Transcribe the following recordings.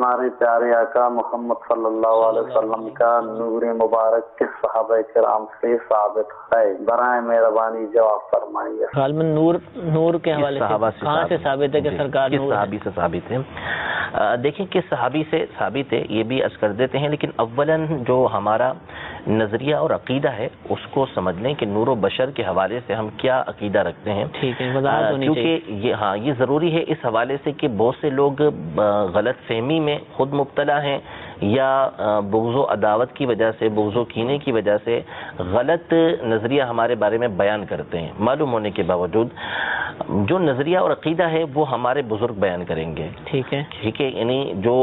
ہمارے پیارے آقا محمد صلی اللہ علیہ وسلم کا نور مبارک کس صحابہ کرام سے ثابت ہے؟ برائے مہربانی جواب فرمائیے۔ غالباً نور کے حوالے سے کہاں سے ثابت ہے کہ سرکار کس صحابی سے ثابت ہے؟ دیکھیں کس صحابی سے ثابت ہے یہ بھی عرض کر دیتے ہیں، لیکن اولاً جو ہمارا نظریہ اور عقیدہ ہے اس کو سمجھ لیں کہ نور و بشر کے حوالے سے ہم کیا عقیدہ رکھتے ہیں، کیونکہ یہ ضروری ہے اس حوالے سے کہ بہت سے لوگ غلط فہمی میں خود مبتلا ہیں یا بغض و عداوت کی وجہ سے، بغض و کینے کی وجہ سے غلط نظریہ ہمارے بارے میں بیان کرتے ہیں۔ معلوم ہونے کے باوجود جو نظریہ اور عقیدہ ہے وہ ہمارے بزرگ بیان کریں گے، ٹھیک ہے، یعنی جو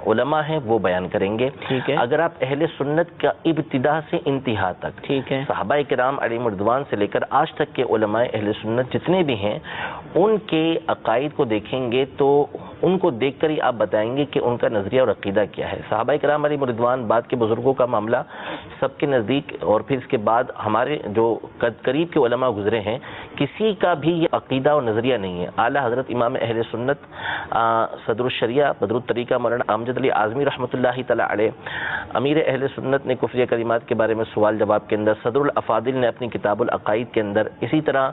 علماء ہیں وہ بیان کریں گے۔ اگر آپ اہل سنت کا ابتدا سے انتہا تک، صحابہ کرام علیہم رضوان سے لے کر آج تک کے علماء اہل سنت جتنے بھی ہیں ان کے عقائد کو دیکھیں گے تو ان کو دیکھ کر ہی آپ بتائیں گے کہ ان کا نظریہ اور عقیدہ کیا ہے۔ صحابہ کرام علیہم رضوان بعد کے بزرگوں کا معاملہ سب کے نزدیک، اور پھر اس کے بعد ہمارے جو قریب کے علماء گزرے ہیں کسی کا بھی یہ عقیدہ اور نظریہ نہیں ہے۔ اعلیٰ حضرت امام اہل سنت صدر الشریعہ بدر الطریقہ مولانا امجد علی اعظمی رحمۃ اللہ تعالی علیہ، امیر اہل سنت نے کفریہ کلمات کے بارے میں سوال جواب کے اندر، صدر الافاضل نے اپنی کتاب العقائد کے اندر، اسی طرح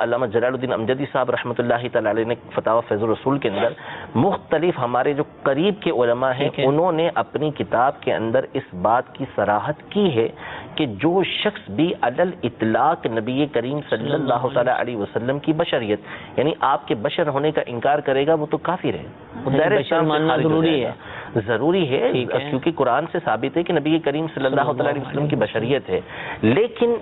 علامہ جلال الدین امجدی صاحب رحمۃ اللہ تعالی علیہ نے فتاوی فیض الرسول کے اندر، مختلف ہمارے جو قریب کے علماء ہیں انہوں نے اپنی کتاب کے اندر اس بات کی صراحت کی ہے کہ جو شخص بھی علی الاطلاق نبی کریم صلی اللہ تعالی علیہ وسلم کی بشریت یعنی آپ کے بشر ہونے کا انکار کرے گا وہ تو کافر ہے، بشر ماننا ضروری ہے کیونکہ قرآن سے ثابت ہے کہ نبی کریم صلی اللہ تعالی علیہ وسلم کی بشریت ہے، لیکن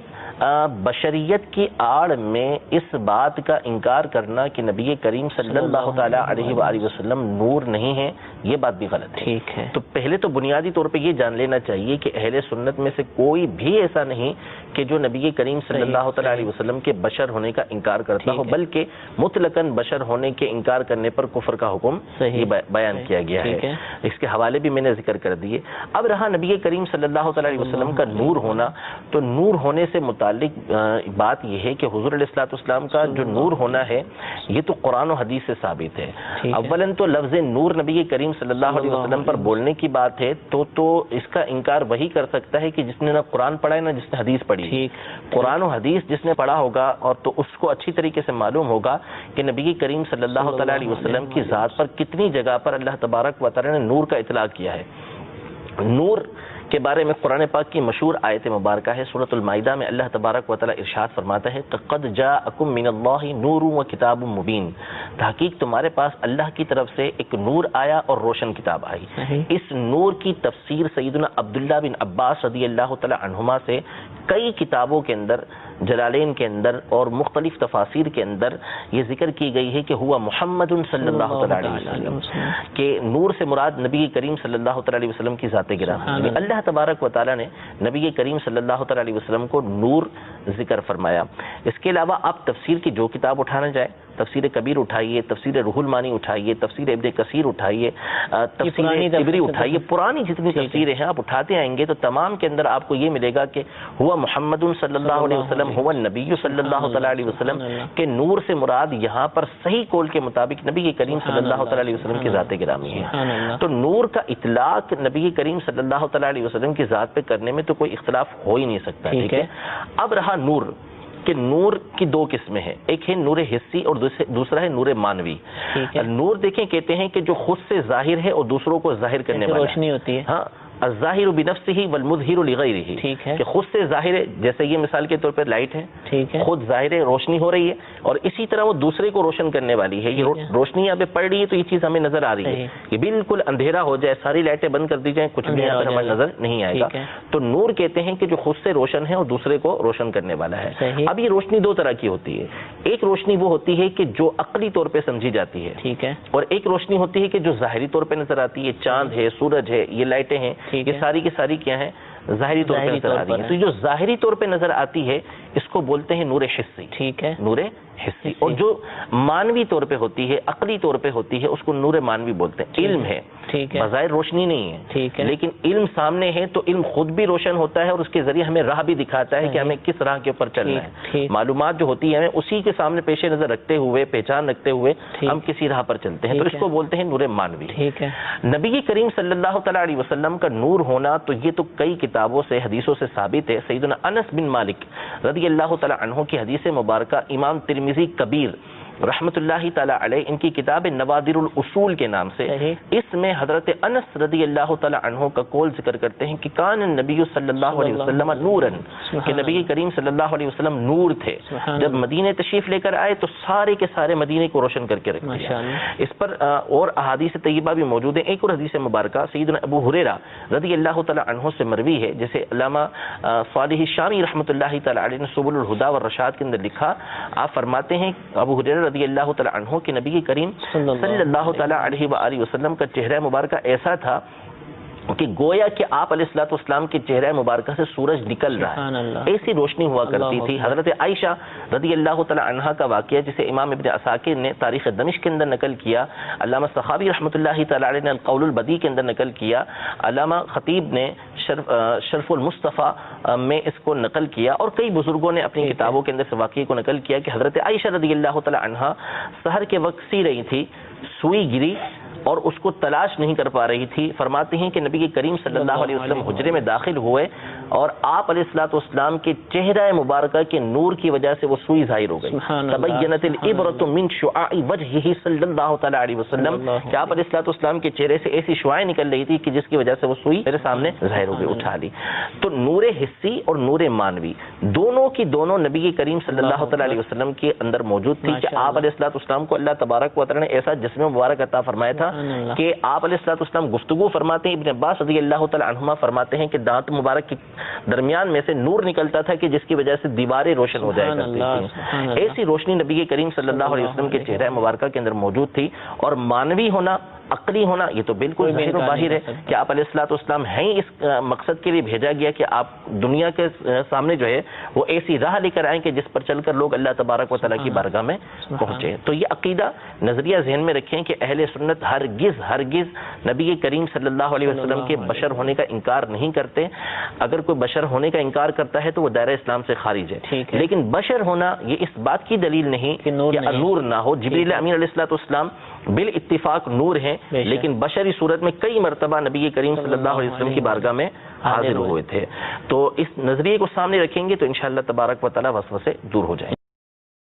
بشریت کی آڑ میں اس بات کا انکار کرنا کہ نبی کریم صلی اللہ تعالی علیہ وآلہ وسلم نور نہیں ہے یہ بات بھی غلط ہے۔ ٹھیک ہے، تو پہلے تو بنیادی طور پہ یہ جان لینا چاہیے کہ اہل سنت میں سے کوئی بھی ایسا نہیں کہ جو نبی کریم صلی اللہ تعالی علیہ وسلم کے بشر ہونے کا انکار کرتا ہو، بلکہ مطلقاً بشر ہونے کے انکار کرنے پر کفر کا حکم بیان کیا گیا ہے۔ اس کے حوالے بھی میں نے ذکر کر دیے۔ اب رہا نبی کریم صلی اللہ تعالی علیہ وسلم کا نور ہونا، تو نور ہونے سے متعلق بات یہ ہے کہ حضور علیہ الصلوۃ والسلام کا جو نور ہونا ہے یہ تو قرآن و حدیث سے ثابت ہے۔ اولاً تو لفظ نور نبی کریم صلی اللہ علیہ وسلم پر بولنے کی بات ہے تو اس کا انکار وہی کر سکتا ہے کہ جس نے نہ قرآن پڑھا ہے نہ جس نے حدیث پڑھی۔ قرآن و حدیث جس نے پڑھا ہوگا اور تو اس کو اچھی طریقے سے معلوم ہوگا کہ نبی کریم صلی اللہ تعالی علیہ وسلم کی ذات پر کتنی جگہ پر اللہ تبارک و تعالی نے نور کا اطلاق کیا ہے۔ نور کے بارے میں قرآن پاک کی مشہور آیت مبارکہ ہے، سورۃ المائدہ میں اللہ تبارک و تعالی ارشاد فرماتا ہے قد جاءکم من اللہ نور و کتاب مبین، تحقیق تمہارے پاس اللہ کی طرف سے ایک نور آیا اور روشن کتاب آئی۔ اس نور کی تفسیر سیدنا عبداللہ بن عباس رضی اللہ تعالی عنہما سے کئی کتابوں کے اندر، جلالین کے اندر اور مختلف تفاسیر کے اندر یہ ذکر کی گئی ہے کہ ہوا محمد صلی اللہ تعالی علیہ وسلم، کہ نور سے مراد نبی کریم صلی اللہ تعالی علیہ وسلم کی ذات گرامی، اللہ تبارک و تعالی نے نبی کریم صلی اللہ تعالی علیہ وسلم کو نور ذکر فرمایا۔ اس کے علاوہ آپ تفسیر کی جو کتاب اٹھانا جائے، تفسیر کبیر اٹھائیے، تفسیر روح المانی اٹھائیے، تفسیر ابن کثیر اٹھائیے، تفسیر طبری اٹھائیے، پرانی جتنی تفسیریں ہیں آپ اٹھاتے آئیں گے تو تمام کے اندر آپ کو یہ ملے گا کہ ہوا محمد صلی اللہ علیہ وسلم، ہوا النبی صلی اللہ تعالی علیہ وسلم، کہ نور سے مراد یہاں پر صحیح قول کے مطابق نبی کریم صلی اللہ تعالی علیہ وسلم کی ذات گرامی ہے۔ تو نور کا اطلاق نبی کریم صلی اللہ تعالی علیہ وسلم کی ذات پہ کرنے میں تو کوئی اختلاف ہو ہی نہیں سکتا، ٹھیک ہے۔ اب رہا نور، کہ نور کی دو قسمیں ہیں، ایک ہے نور حسی اور دوسرا ہے نور مانوی۔ نور دیکھیں کہتے ہیں کہ جو خود سے ظاہر ہے اور دوسروں کو ظاہر کرنے والا روشنی ہوتی ہے، ہاں، الظاہر بنفسہ والمظہر لغیرہ، ٹھیک ہے، کہ خود سے ظاہر ہے، جیسے یہ مثال کے طور پر لائٹ ہے، ٹھیک ہے، خود ظاہر ہے، روشنی ہو رہی ہے، اور اسی طرح وہ دوسرے کو روشن کرنے والی ہے۔ یہ روشنی یہاں پہ پڑ رہی ہے تو یہ چیز ہمیں نظر آ رہی ہے، یہ بالکل اندھیرا ہو جائے، ساری لائٹیں بند کر دی جائیں، کچھ بھی یہاں پر ہمیں نظر نہیں آئے گا۔ تو نور کہتے ہیں کہ جو خود سے روشن ہے اور دوسرے کو روشن کرنے والا ہے۔ اب یہ روشنی دو طرح کی ہوتی ہے، ایک روشنی وہ ہوتی ہے کہ جو عقلی طور پہ سمجھی جاتی ہے، ٹھیک ہے، اور ایک روشنی ہوتی ہے کہ جو ظاہری طور پہ نظر آتی ہے، چاند ہے، سورج ہے، یہ لائٹیں ہیں، یہ ساری کی ساری کیا ہے، ظاہری طور پہ نظر آتی ہے۔ تو جو ظاہری طور پہ نظر آتی ہے اس کو بولتے ہیں نور حسی، ٹھیک ہے، نور حصی، اور جو مانوی طور پہ ہوتی ہے، عقلی طور پہ ہوتی ہے، اس کو نور مانوی بولتے ہیں۔ علم ہے، بظاہر روشنی نہیں ہے، لیکن علم سامنے ہے تو علم خود بھی روشن ہوتا ہے اور اس کے ذریعے ہمیں راہ بھی دکھاتا ہے کہ ہمیں کس راہ کے اوپر چلنا ہے۔ معلومات جو ہوتی ہے ہمیں اسی کے سامنے پیش نظر رکھتے ہوئے، پہچان رکھتے ہوئے ہم کسی راہ پر چلتے ہیں، تو اس کو بولتے ہیں نور مانوی۔ نبی کریم صلی اللہ تعالیٰ علیہ وسلم کا نور ہونا تو یہ تو کئی کتابوں سے، حدیثوں سے ثابت ہے۔ سیدنا انس بن مالک رضی اللہ تعالیٰ عنہ کی حدیث مبارکہ امام ترمذی کبیر رحمت اللہ تعالیٰ علیہ ان کی کتاب نوادر الاصول کے نام سے، اس میں حضرت انس رضی اللہ تعالیٰ عنہ کا قول ذکر کرتے ہیں کہ کان النبی صلی اللہ علیہ وسلم نوراً، کہ نبی کریم صلی اللہ علیہ وسلم نور تھے۔ جب مدینے تشریف لے کر آئے تو سارے کے سارے مدینے کو روشن کر کے رکھ دیا۔ اس پر اور احادیث طیبہ بھی موجود ہیں۔ ایک اور حدیث مبارکہ سیدنا ابو ہریرہ رضی اللہ تعالیٰ عنہ سے مروی ہے، جیسے علامہ صالح شامی رحمۃ اللہ تعالیٰ علیہ نے سبل الہدی والرشاد کے اندر لکھا، آپ فرماتے ہیں ابو ہریرہ رضی اللہ تعالیٰ عنہ کہ نبی کریم صلی اللہ تعالیٰ علیہ وآلہ وسلم کا چہرہ مبارکہ ایسا تھا کہ گویا کہ آپ علیہ الصلوۃ والسلام کے چہرہ مبارکہ سے سورج نکل رہا ہے، ایسی روشنی ہوا کرتی تھی۔ حضرت عائشہ رضی اللہ تعالیٰ عنہا کا واقعہ جسے امام ابن عساکر نے تاریخ دمشق کے اندر نقل کیا، علامہ سخاوی رحمۃ اللہ تعالیٰ علیہ نے القول البدیع کے اندر نقل کیا، علامہ خطیب نے شرف المصطفیٰ میں اس کو نقل کیا، اور کئی بزرگوں نے اپنی کتابوں کے اندر سے واقعے کو نقل کیا کہ حضرت عائشہ رضی اللہ تعالیٰ عنہا سحر کے وقت سی رہی تھی، سوئی گری اور اس کو تلاش نہیں کر پا رہی تھی۔ فرماتے ہیں کہ نبی کریم صلی اللہ علیہ وسلم حجرے میں داخل ہوئے اور آپ علیہ الصلوۃ والسلام کے چہرہ مبارکہ کے نور کی وجہ سے وہ سوئی ظاہر ہو گئی۔ تبینت العبرۃ من شعاع وجهہ صلی اللہ تعالیٰ علیہ وسلم، کہ آپ علیہ الصلوۃ والسلام کے چہرے سے ایسی شعاعیں نکل رہی تھی کہ جس کی وجہ سے وہ سوئی میرے سامنے ظاہر ہو گئی، اٹھا لی۔ تو نور حسی اور نور مانوی دونوں کی دونوں نبی کریم صلی اللہ تعالیٰ علیہ وسلم کے اندر موجود تھی، کہ آپ علیہ الصلوۃ والسلام کو اللہ تبارک و تعالیٰ نے ایسا جسم مبارک عطا فرمایا تھا کہ آپ علیہ الصلوۃ والسلام گفتگو فرماتے ہیں، ابن عباس رضی اللہ تعالیٰ عنہما فرماتے ہیں کہ دانت مبارک کے درمیان میں سے نور نکلتا تھا کہ جس کی وجہ سے دیواریں روشن ہو جایا کرتی تھیں۔ ایسی روشنی نبی کریم صلی اللہ علیہ وسلم کے چہرہ مبارکہ کے اندر موجود تھی، اور مانوی ہونا، عقلی ہونا، یہ تو بالکل ظاہر و باہر ہے کہ آپ علیہ الصلوۃ والسلام ہیں اس مقصد کے لیے بھیجا گیا کہ آپ دنیا کے سامنے جو ہے وہ ایسی راہ لے کر آئیں کہ جس پر چل کر لوگ اللہ تبارک و تعالیٰ کی بارگاہ میں پہنچے۔ تو یہ عقیدہ نظریہ ذہن میں رکھیں کہ اہل سنت ہرگز نبی کریم صلی اللہ علیہ وسلم کے بشر ہونے کا انکار نہیں کرتے۔ اگر کوئی بشر ہونے کا انکار کرتا ہے تو وہ دائرہ اسلام سے خارج ہے، لیکن بشر ہونا یہ اس بات کی دلیل نہیں کہ نور نہ ہو۔ جبریل امین علیہ الصلوۃ والسلام بالاتفاق نور ہیں، لیکن بشری صورت میں کئی مرتبہ نبی کریم صلی اللہ علیہ وسلم کی بارگاہ میں حاضر ہوئے تھے۔ تو اس نظریے کو سامنے رکھیں گے تو انشاءاللہ تبارک و تعالیٰ وسوسے دور ہو جائیں گے۔